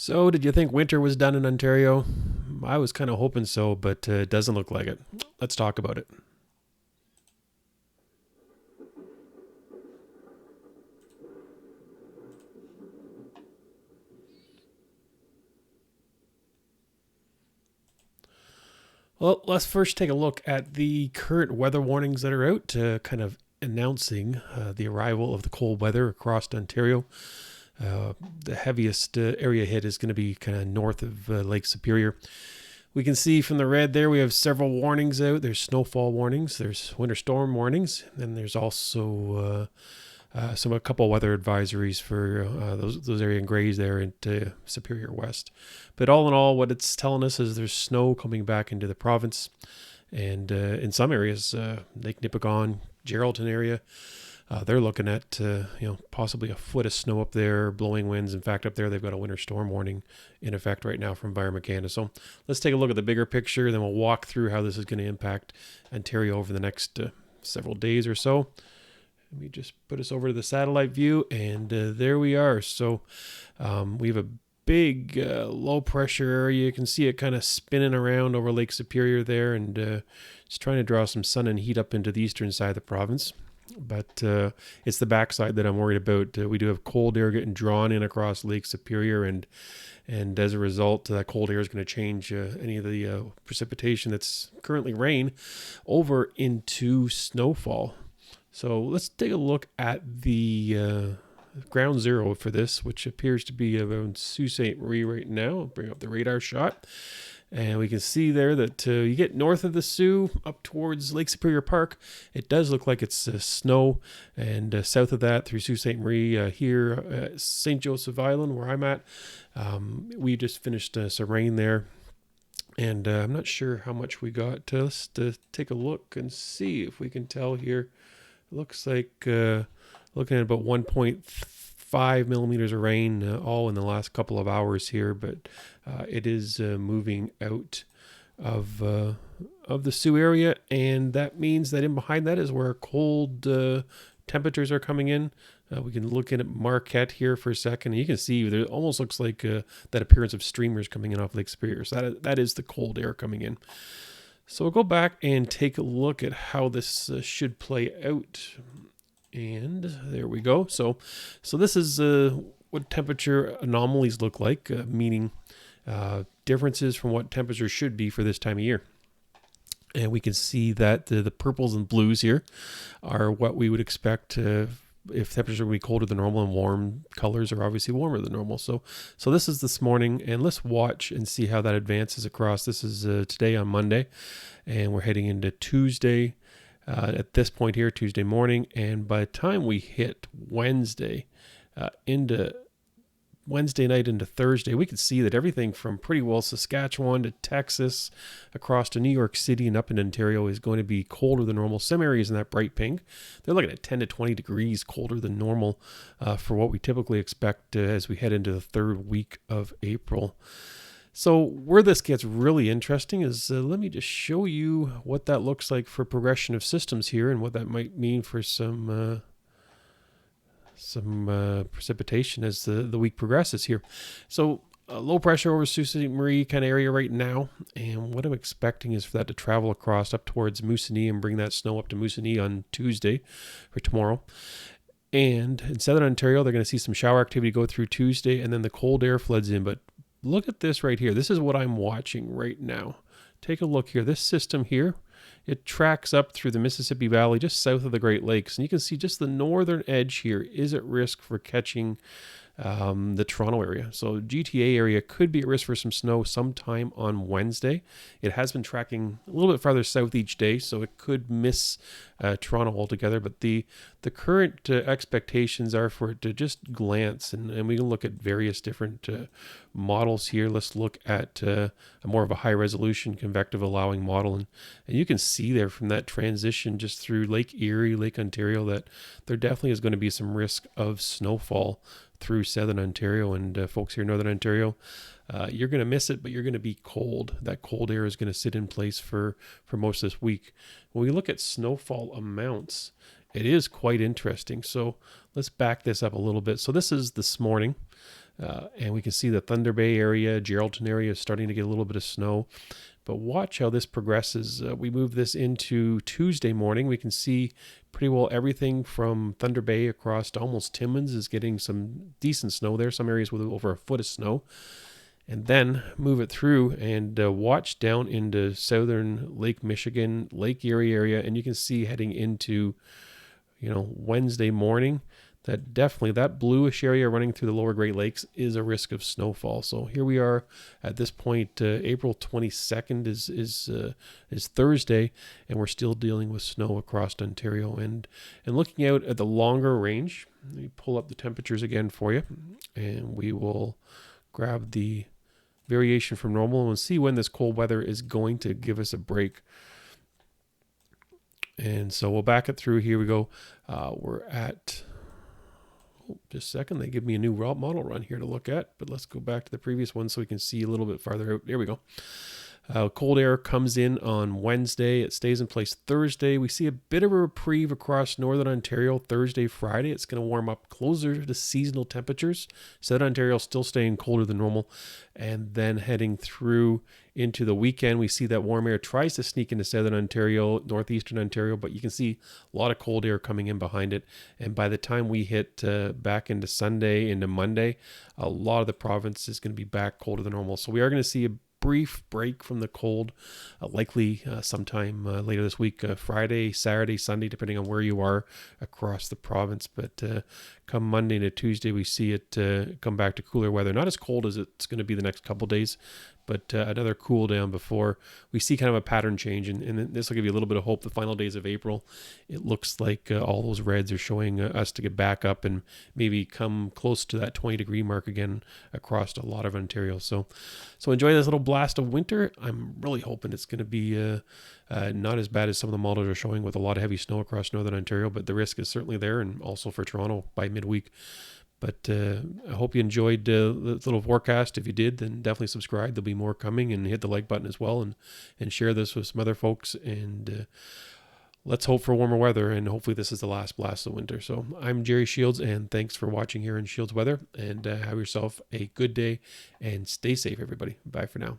So, did you think winter was done in Ontario? I was kind of hoping so, but it doesn't look like it. Let's talk about it. Well, let's first take a look at the current weather warnings that are out, kind of announcing the arrival of the cold weather across Ontario. The heaviest area hit is going to be kind of north of Lake Superior. We can see from the red there we have several warnings out. There's snowfall warnings, there's winter storm warnings, and there's also a couple weather advisories for those area in grays there into Superior West. But all in all, what it's telling us is there's snow coming back into the province, and in some areas, Lake Nipigon, Geraldton area, they're looking at possibly a foot of snow up there, blowing winds. In fact, up there they've got a winter storm warning in effect right now from Environment Canada. So let's take a look at the bigger picture, then we'll walk through how this is going to impact Ontario over the next several days or so. Let me just put us over to the satellite view, and there we are. So we have a big low pressure area. You can see it kind of spinning around over Lake Superior there, and it's trying to draw some sun and heat up into the eastern side of the province. But it's the backside that I'm worried about. We do have cold air getting drawn in across Lake Superior, and as a result, that cold air is going to change any of the precipitation that's currently rain over into snowfall. So let's take a look at the ground zero for this, which appears to be around Sault Ste. Marie right now. I'll bring up the radar shot. And we can see there that you get north of the Sioux up towards Lake Superior Park. It does look like it's snow. And south of that through Sault Ste. Marie here at St. Joseph Island where I'm at, we just finished some rain there. And I'm not sure how much we got. Let's take a look and see if we can tell here. Looks like looking at about 1.5 millimeters of rain all in the last couple of hours here, but it is moving out of the Sioux area, and that means that in behind that is where cold temperatures are coming in. We can look in at Marquette here for a second, and you can see there almost looks like that appearance of streamers coming in off Lake Superior. So that is the cold air coming in. So we'll go back and take a look at how this should play out. And there we go. So this is what temperature anomalies look like, meaning differences from what temperature should be for this time of year. And we can see that the purples and blues here are what we would expect if temperatures would be colder than normal, and warm colors are obviously warmer than normal. So this is this morning, and let's watch and see how that advances across. This is today on Monday, and we're heading into Tuesday at this point here, Tuesday morning. And by the time we hit Wednesday, into Wednesday night into Thursday, we can see that everything from pretty well Saskatchewan to Texas, across to New York City and up in Ontario is going to be colder than normal. Some areas in that bright pink, they're looking at 10 to 20 degrees colder than normal for what we typically expect as we head into the third week of April. So where this gets really interesting is, let me just show you what that looks like for progression of systems here and what that might mean for some precipitation as the week progresses here. So low pressure over Sault Ste. Marie kind of area right now, and what I'm expecting is for that to travel across up towards Moosonee and bring that snow up to Moosonee on Tuesday for tomorrow. And in Southern Ontario, they're going to see some shower activity go through Tuesday, and then the cold air floods in. But look at this right here. This is what I'm watching right now. Take a look here. This system here, it tracks up through the Mississippi Valley just south of the Great Lakes. And you can see just the northern edge here is at risk for catching the Toronto area. So GTA area could be at risk for some snow sometime on Wednesday. It has been tracking a little bit farther south each day, so it could miss Toronto altogether. But the current expectations are for it to just glance, and we can look at various different models here. Let's look at a more of a high resolution convective allowing model, and you can see there from that transition just through Lake Erie, Lake Ontario, that there definitely is going to be some risk of snowfall through Southern Ontario. And folks here in Northern Ontario, you're going to miss it, but you're going to be cold. That cold air is going to sit in place for most of this week. When we look at snowfall amounts, it is quite interesting. So let's back this up a little bit. So this is this morning. And we can see the Thunder Bay area, Geraldton area is starting to get a little bit of snow. But watch how this progresses. We move this into Tuesday morning. We can see pretty well everything from Thunder Bay across to almost Timmins is getting some decent snow there. Some areas with over a foot of snow. And then move it through and watch down into southern Lake Michigan, Lake Erie area. And you can see heading into, Wednesday morning, that definitely that bluish area running through the lower Great Lakes is a risk of snowfall. So here we are at this point. April 22nd is Thursday, and we're still dealing with snow across Ontario. And looking out at the longer range, let me pull up the temperatures again for you, and we will grab the variation from normal and see when this cold weather is going to give us a break. And so we'll back it through. Here we go. We're at, just a second, they give me a new model run here to look at, but let's go back to the previous one so we can see a little bit farther out. There we go. Cold air comes in on Wednesday. It stays in place Thursday. We see a bit of a reprieve across northern Ontario Thursday, Friday. It's going to warm up closer to seasonal temperatures. Southern Ontario still staying colder than normal. And then heading through into the weekend, we see that warm air tries to sneak into southern Ontario, northeastern Ontario, but you can see a lot of cold air coming in behind it. And by the time we hit back into Sunday, into Monday, a lot of the province is going to be back colder than normal. So we are going to see a brief break from the cold, likely sometime later this week, Friday, Saturday, Sunday, depending on where you are across the province. But come Monday to Tuesday, we see it come back to cooler weather. Not as cold as it's going to be the next couple days, but another cool down before we see kind of a pattern change. And this will give you a little bit of hope. The final days of April, it looks like all those reds are showing us to get back up and maybe come close to that 20-degree mark again across a lot of Ontario. So enjoy this little blast of winter. I'm really hoping it's going to be not as bad as some of the models are showing with a lot of heavy snow across northern Ontario, but the risk is certainly there, and also for Toronto by midweek. But I hope you enjoyed the little forecast. If you did, then definitely subscribe. There'll be more coming, and hit the like button as well, and share this with some other folks. And let's hope for warmer weather, and hopefully this is the last blast of winter. So I'm Jerry Shields, and thanks for watching here in Shields Weather, and have yourself a good day, and stay safe, everybody. Bye for now.